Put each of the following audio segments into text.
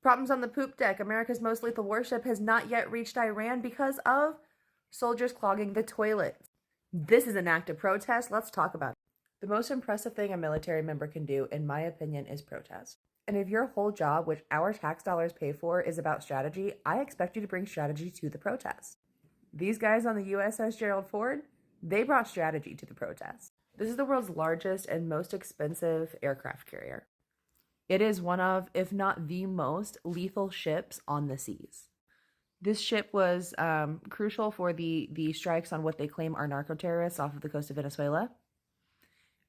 Problems on the poop deck. America's most lethal warship has not yet reached Iran because of soldiers clogging the toilets. This is an act of protest. Let's talk about it. The most impressive thing a military member can do, in my opinion, is protest. And if your whole job, which our tax dollars pay for, is about strategy, I expect you to bring strategy to the protest. These guys on the USS Gerald Ford, they brought strategy to the protest. This is the world's largest and most expensive aircraft carrier. It is one of, if not the most lethal ships on the seas. This ship was crucial for the strikes on what they claim are narco-terrorists off of the coast of Venezuela,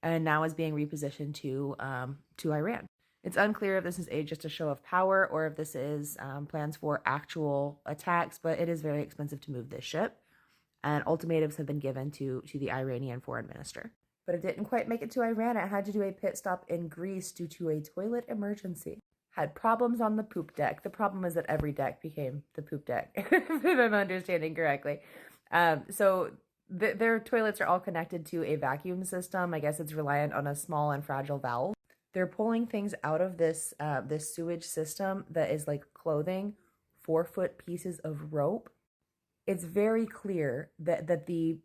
and now is being repositioned to Iran. It's unclear if this is just a show of power or if this is plans for actual attacks, but it is very expensive to move this ship, and ultimatums have been given to the Iranian foreign minister. But it didn't quite make it to Iran. It had to do a pit stop in Greece due to a toilet emergency. Had problems on the poop deck. The problem is that every deck became the poop deck, if I'm understanding correctly. So their toilets are all connected to a vacuum system. I guess it's reliant on a small and fragile valve. They're pulling things out of this sewage system that is like clothing, 4-foot pieces of rope. It's very clear that the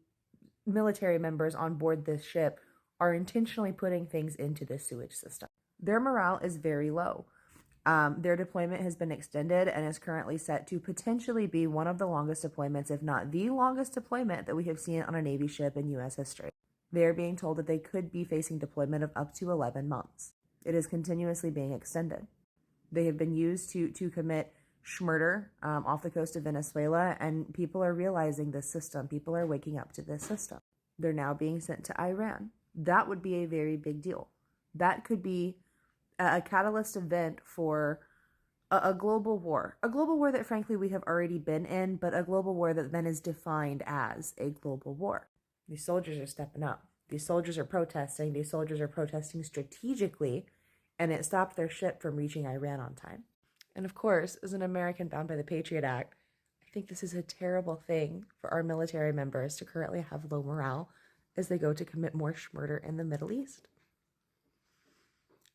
military members on board this ship are intentionally putting things into this sewage system. Their morale is very low. Their deployment has been extended and is currently set to potentially be one of the longest deployments, if not the longest deployment that we have seen on a Navy ship in U.S. history. They are being told that they could be facing deployment of up to 11 months. It is continuously being extended. They have been used to commit murder off the coast of Venezuela, and people are realizing this system. People are waking up to this system. They're now being sent to Iran. That would be a very big deal. That could be a catalyst event for a global war. A global war that, frankly, we have already been in, but a global war that then is defined as a global war. These soldiers are stepping up. These soldiers are protesting. These soldiers are protesting strategically, and it stopped their ship from reaching Iran on time. And of course, as an American bound by the Patriot Act, I think this is a terrible thing for our military members to currently have low morale as they go to commit more murder in the Middle East.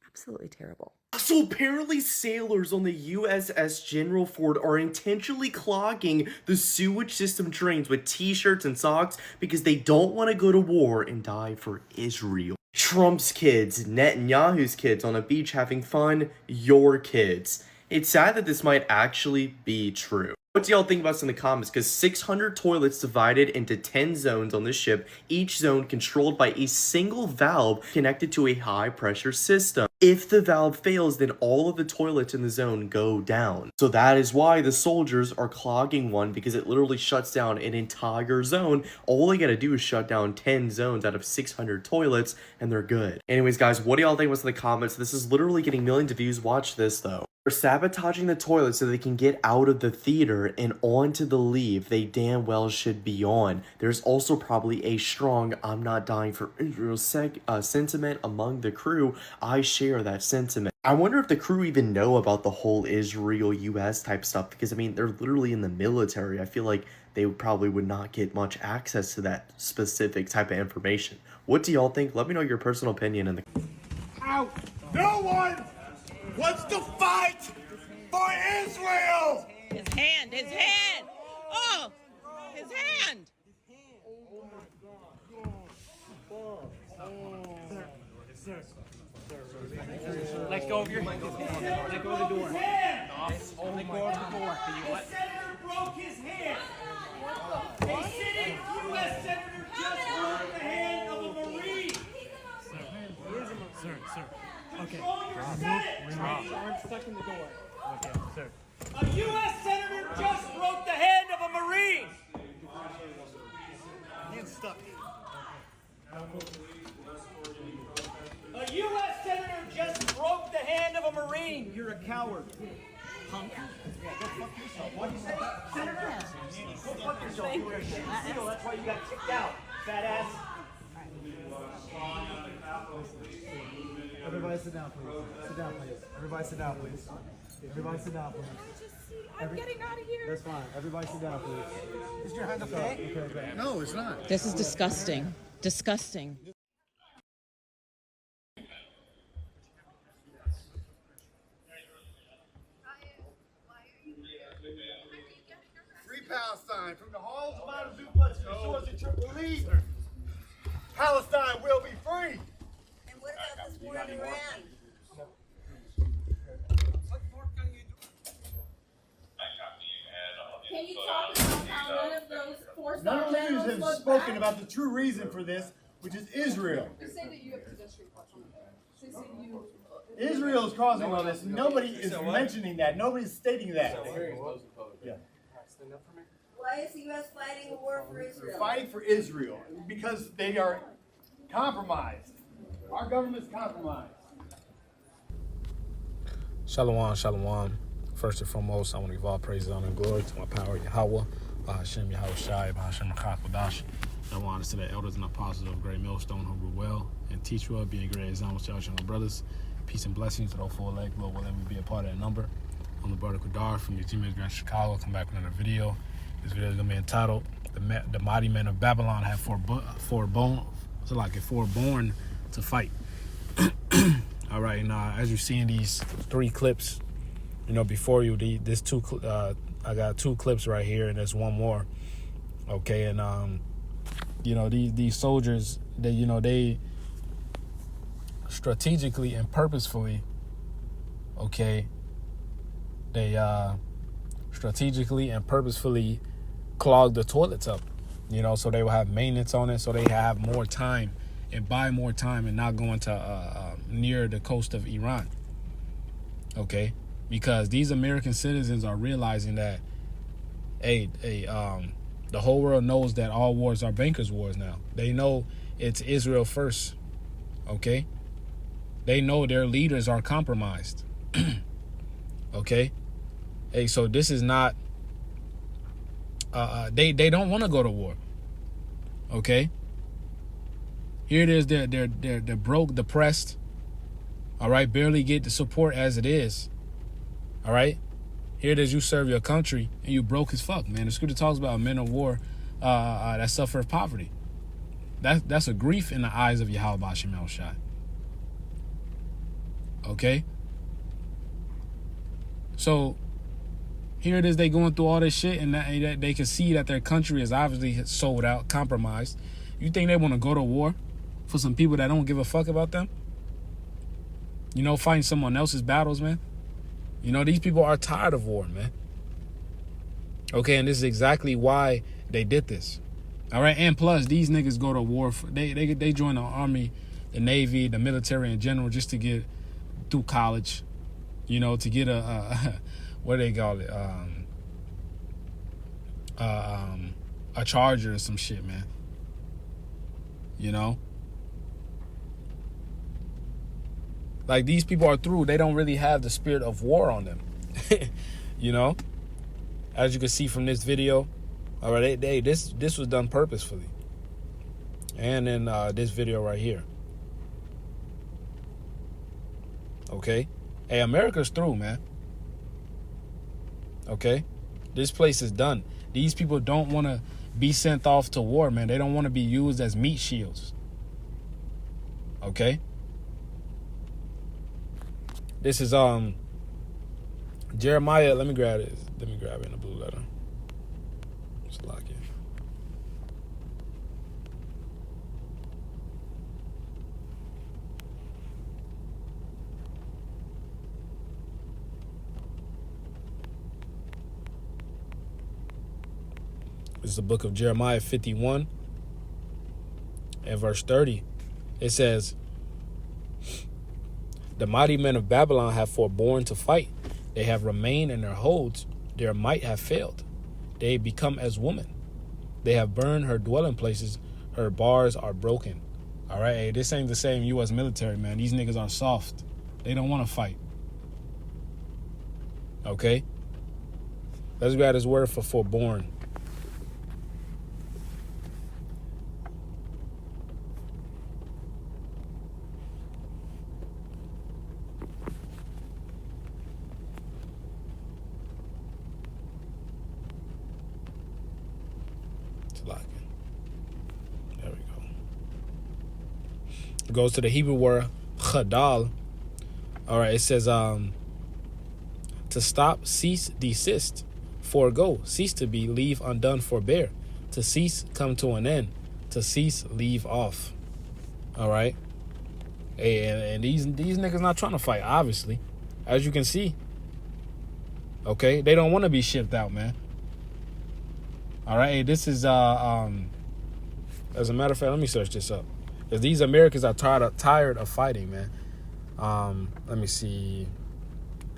Absolutely terrible. So apparently sailors on the USS General Ford are intentionally clogging the sewage system drains with t-shirts and socks because they don't want to go to war and die for Israel. Trump's kids, Netanyahu's kids on a beach having fun, your kids. It's sad that this might actually be true. What do y'all think about this in the comments? Because 600 toilets divided into 10 zones on this ship, each zone controlled by a single valve connected to a high pressure system. If the valve fails, then all of the toilets in the zone go down. So that is why the soldiers are clogging one, because it literally shuts down an entire zone. All they gotta do is shut down 10 zones out of 600 toilets and they're good. Anyways, guys, what do y'all think about this in the comments? This is literally getting millions of views. Watch this though. They're sabotaging the toilet so they can get out of the theater and onto the leave they damn well should be on. There's also probably a strong "I'm not dying for Israel" sentiment among the crew. I share that sentiment. I wonder if the crew even know about the whole Israel-US type stuff, because I mean, they're literally in the military. I feel like they probably would not get much access to that specific type of information. What do y'all think? Let me know your personal opinion in the... Ow! No one wants to fight for Israel! His hand! His hand! Oh! His hand! Let go of your hand. Let go of the door. Let go of the door. The senator broke his hand. A sitting U.S. senator just broke the hand of a Marine. Sir. Okay. Control your Senate. Arm stuck in the door. Okay, sir. A U.S. senator just broke the hand of a Marine. Hand stuck. A U.S. senator just broke the hand of a Marine. You're a coward. Punk. Yeah, go fuck yourself. What do you say? Senator? Go fuck yourself. You were a seal. That's why you got kicked out, fat ass. Everybody sit down, please. Sit down, please. Everybody sit down, please. Everybody sit down, please. I'm getting out of here. That's fine. Everybody sit down, please. Is your hand okay? Okay, great. No, it's not. This is disgusting. Disgusting. Palestine from the halls of Mount Zupla to the shores of Tripoli. Palestine will be free. And what about this war in Iran? Can you talk about how none of those four-star None of you generals have look spoken back? about the true reason for this, which is Israel. You say that you have pedestrian crossing. Say you. Israel is causing all this. Nobody is mentioning that. Nobody's stating that. Yeah. Why is the U.S. fighting a war for Israel? Fighting for Israel because they are compromised. Our government's compromised. Shalom, shalom. First and foremost, I want to give all praise, honor, and glory to my power, Yahweh, Hashem, Yahweh Shai, Hashem, Chakadash. I want to the elders and apostles of Great Millstone who grew well and teach well, being great examples to our young brothers. Peace and blessings to those full elect. Lord willing, we be a part of that number. I'm the brother Kadar from the team Grand Chicago. Come back with another video. This video is going to be entitled, The Mighty Men of Babylon Have Forborne to Fight. All right, and as you see in these 3 clips, you know, before you, I got 2 clips right here, and there's one more. Okay, and you know, these soldiers, they strategically and purposefully, okay, they strategically and purposefully clog the toilets up, you know, so they will have maintenance on it, so they have more time and buy more time and not going to near the coast of Iran. Okay, because these American citizens are realizing that, the whole world knows that all wars are bankers' wars now. They know it's Israel first. Okay, they know their leaders are compromised. Okay, so this is not. They don't want to go to war. Okay. Here it is. They're broke, depressed. All right, barely get the support as it is. All right. Here it is, you serve your country and you broke as fuck, man. The scripture talks about men of war that suffer poverty. That's a grief in the eyes of Yahweh Bashem El Shai. Okay? So here it is, they going through all this shit and that they can see that their country is obviously sold out, compromised. You think they want to go to war for some people that don't give a fuck about them? You know, fighting someone else's battles, man? You know, these people are tired of war, man. Okay, and this is exactly why they did this. All right, and plus, these niggas go to war. They join the army, the navy, the military in general, just to get through college. You know, to get a what do they call it? A charger or some shit, man. You know? Like, these people are through. They don't really have the spirit of war on them. You know? As you can see from this video. All right, this was done purposefully. And then this video right here. Okay? Hey, America's through, man. Okay? This place is done. These people don't want to be sent off to war, man. They don't want to be used as meat shields. Okay? This is Jeremiah. Let me grab it. Let me grab it in a blue letter. Just lock it. This is the book of Jeremiah 51 and verse 30. It says, "The mighty men of Babylon have forborne to fight. They have remained in their holds. Their might have failed. They become as women. They have burned her dwelling places. Her bars are broken." All right, hey, this ain't the same U.S. military, man. These niggas are soft. They don't want to fight. Okay? Let's grab this word for forborne. There we go. It goes to the Hebrew word chadal. All right, it says to stop, cease, desist, forego, cease to be, leave undone, forbear, to cease, come to an end, to cease, leave off. All right. And these niggas not trying to fight, obviously, as you can see. Okay, they don't want to be shipped out, man. All right, hey, this is as a matter of fact, let me search this up, because these Americans are tired of fighting, man. Let me see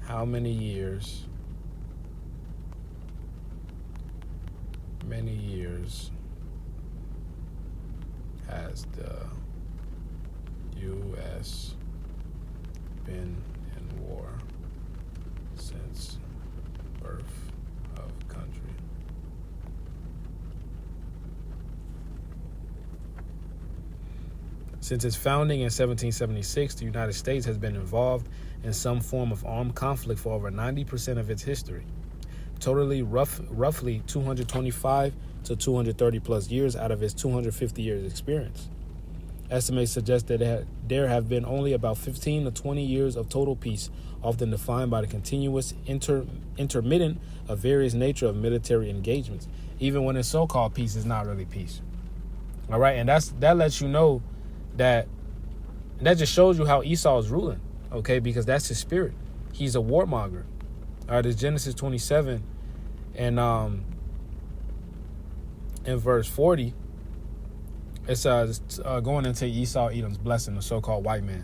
how many years. Many years has the U.S. been in war since birth of country? Since its founding in 1776, the United States has been involved in some form of armed conflict for over 90% of its history. Totally roughly 225 to 230 plus years out of its 250 years experience. Estimates suggest that there have been only about 15 to 20 years of total peace, often defined by the continuous intermittent of various nature of military engagements. Even when it's so-called peace, it's not really peace. All right, and that lets you know that just shows you how Esau is ruling, okay, because that's his spirit. He's a warmonger. All right, it's Genesis 27 and in verse 40, it says, going into Esau, Edom's blessing, the so-called white man.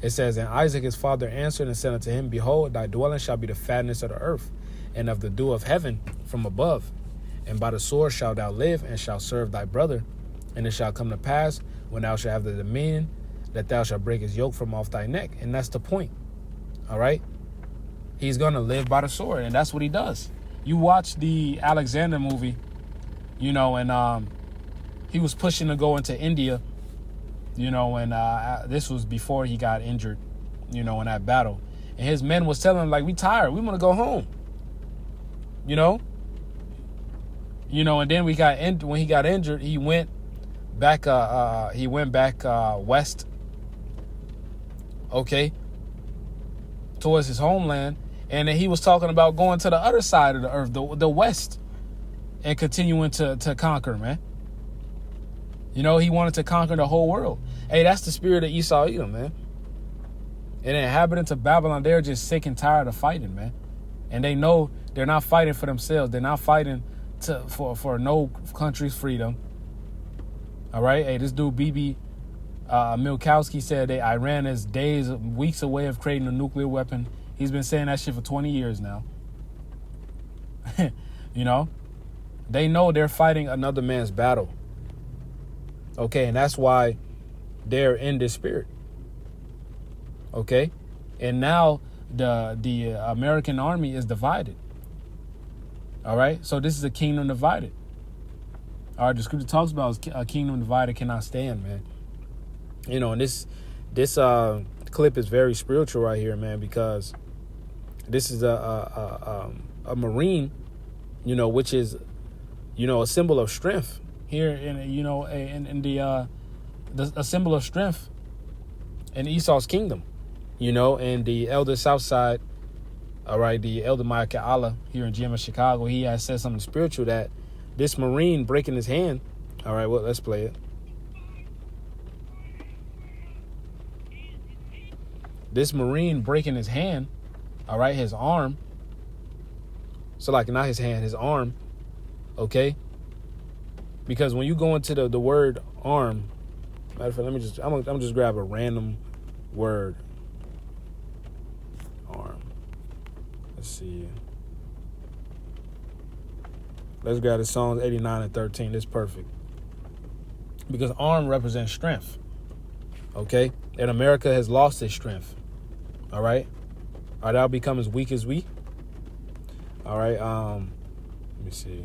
It says, and Isaac his father answered and said unto him, behold, thy dwelling shall be the fatness of the earth, and of the dew of heaven from above. And by the sword shalt thou live, and shalt serve thy brother. And it shall come to pass, when thou shalt have the dominion, that thou shalt break his yoke from off thy neck. And that's the point. All right? He's going to live by the sword, and that's what he does. You watch the Alexander movie, you know, and he was pushing to go into India, you know, and this was before he got injured, you know, in that battle. And his men was telling him, like, we tired. We want to go home, you know. And then when he got injured, he went back west, okay, towards his homeland. And then he was talking about going to the other side of the earth, the west, and continuing to conquer, man. You know, he wanted to conquer the whole world. Hey, that's the spirit of Esau Edom, man. And the inhabitants of Babylon, they're just sick and tired of fighting, man. And they know they're not fighting for themselves. They're not fighting for no country's freedom. All right. Hey, this dude, BB Milkowski, said that Iran is weeks away of creating a nuclear weapon. He's been saying that shit for 20 years now. You know, they know they're fighting another man's battle. Okay. And that's why they're in this spirit. Okay. And now the American army is divided. All right. So this is a kingdom divided. All right. The scripture talks about a kingdom divided cannot stand, man. You know, and this clip is very spiritual right here, man, because this is a Marine, you know, which is, you know, a symbol of strength here in, you know, in a symbol of strength in Esau's kingdom, you know, and the elder Southside, all right, the elder Micah Allah here in GMS Chicago, he has said something spiritual that this Marine breaking his hand. All right, well, let's play it. This Marine breaking his hand, all right, his arm. So like not his hand, his arm. Okay. Because when you go into the word arm, matter of fact, I'm gonna just grab a random word. Arm. Let's see. Let's grab the Psalms 89 and 13. This is perfect. Because arm represents strength. Okay? And America has lost its strength. All right? All right, I'll become as weak as we. All right, let me see.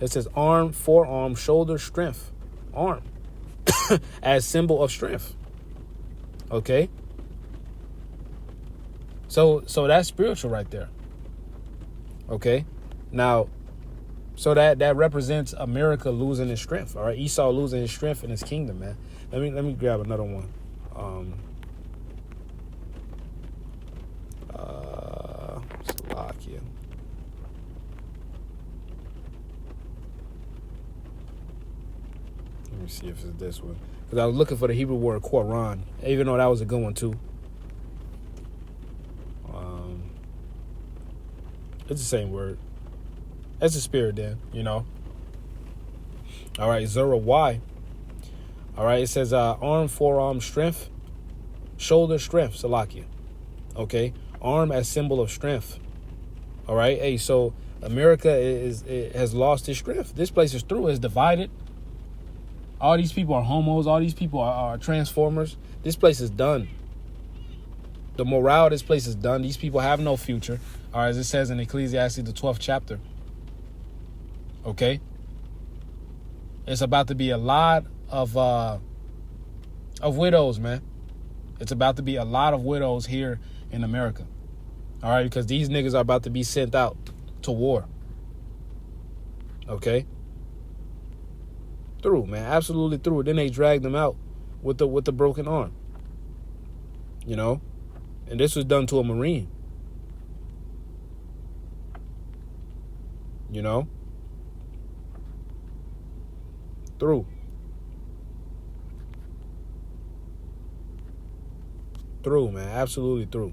It says arm, forearm, shoulder, strength. Arm. As symbol of strength. Okay? So that's spiritual right there. Okay? Now, so that represents America losing its strength. All right? Esau losing his strength in his kingdom, man. Let me grab another one. Slovakia. Let me see if it's this one. Because I was looking for the Hebrew word Quran, even though that was a good one too. It's the same word. That's the spirit then, you know. All right, Zerah Y. All right, it says arm, forearm, strength, shoulder, strength, Salakia. Okay, arm as symbol of strength. All right, hey, so America has lost its strength. This place is through. It's divided. All these people are homos. All these people are transformers. This place is done. The morale of this place is done. These people have no future. All right, as it says in Ecclesiastes, the 12th chapter. Okay? It's about to be a lot of widows, man. It's about to be a lot of widows here in America. All right, because these niggas are about to be sent out to war. Okay? Through, man. Absolutely through. Then they dragged them out with the broken arm. You know? And this was done to a Marine. You know? Through. Through, man. Absolutely through.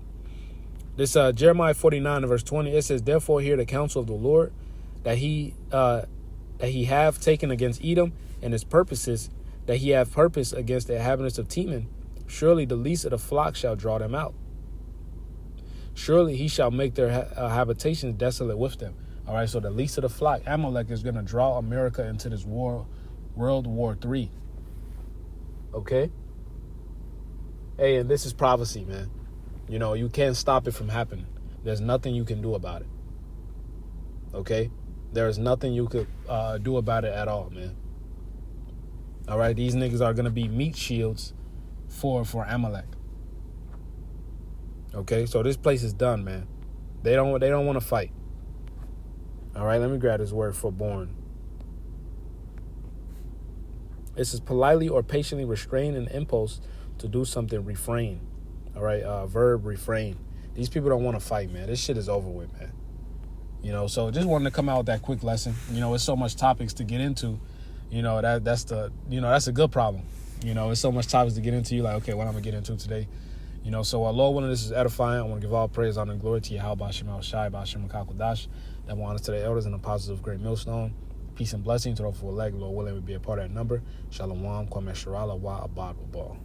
This Jeremiah 49 verse 20, it says, therefore hear the counsel of the Lord that he have taken against Edom, and his purposes that he have purpose against the inhabitants of Teman. Surely the least of the flock shall draw them out. Surely he shall make their habitations desolate with them. All right, so the least of the flock, Amalek, is going to draw America into this war, World War III. Okay? Hey, and this is prophecy, man. You know, you can't stop it from happening. There's nothing you can do about it. Okay? There is nothing you could do about it at all, man. All right? These niggas are going to be meat shields for Amalek. Okay? So this place is done, man. They don't want to fight. All right? Let me grab this word, forborne. This is politely or patiently restrain an impulse to do something, refrain. All right? Verb, refrain. These people don't want to fight, man. This shit is over with, man. You know, so just wanted to come out with that quick lesson. You know, it's so much topics to get into. You know, that's a good problem. You know, it's so much topics to get into. You're like, okay, what I'm going to get into today? You know, so Lord willing, this is edifying. I want to give all praise, honor, and glory to Yahweh, Bashem, El Shai, Bashem, Kakwadash. That will honor to the elders and apostles of Great Millstone. Peace and blessing to those who elect. Lord willing, we be a part of that number. Shalom, Kwame Sharala, Wa Abad Wabal.